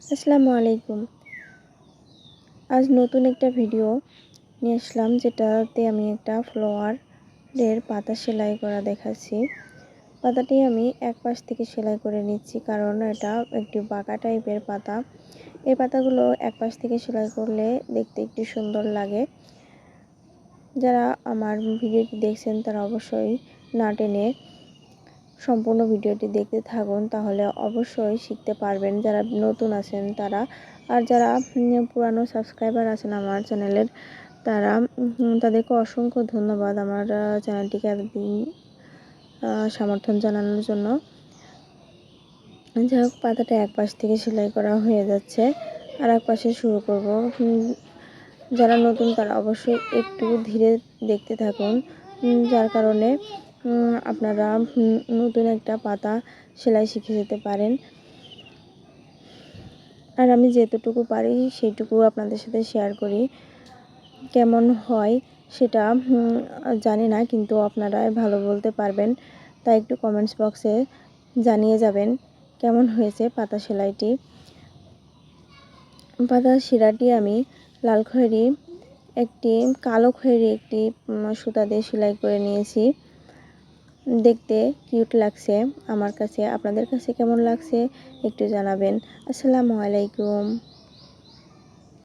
আসসালামু আলাইকুম। আজ নতুন একটা ভিডিও নিয়ে আসলাম, যেটাতে আমি একটা ফ্লাওয়ারের পাতা সেলাই করা দেখাচ্ছি। পাতাটি আমি এক পাশ থেকে সেলাই করে নিচ্ছি, কারণ এটা একটু বাঁকা টাইপের পাতা। এই পাতাগুলো এক পাশ থেকে সেলাই করলে দেখতে একটু সুন্দর লাগে। যারা আমার ভিডিওটি দেখছেন তারা অবশ্যই না টেনে সম্পূর্ণ ভিডিওটি দেখতে থাকুন, তাহলে অবশ্যই শিখতে পারবেন যারা নতুন আছেন তারা। আর যারা পুরানো সাবস্ক্রাইবার আছেন আমার চ্যানেলের, তারা তাদেরকে অসংখ্য ধন্যবাদ আমার চ্যানেলটিকে এতদিন সমর্থন জানানোর জন্য। যাই হোক, পাতাটা এক পাশ থেকে সেলাই করা হয়ে যাচ্ছে, আর এক পাশে শুরু করব। যারা নতুন তারা অবশ্যই একটু ধীরে দেখতে থাকুন, যার কারণে আপনারা নতুন একটা পাতা সেলাই শিখে যেতে পারেন। আর আমি যেতটুকু পারি সেইটুকু আপনাদের সাথে শেয়ার করি। কেমন হয় সেটা জানি না, কিন্তু আপনারা ভালো বলতে পারবেন, তাই একটু কমেন্টস বক্সে জানিয়ে যাবেন কেমন হয়েছে পাতা সেলাইটি। পাতা শিরাটি আমি লাল খয়েরি একটি কালো খয়েরি একটি সুতা দিয়ে সেলাই করে নিয়েছি। দেখতে কিউট লাগছে আমার কাছে। আপনাদের কাছে কেমন লাগছে একটু জানাবেন। আসসালামু আলাইকুম।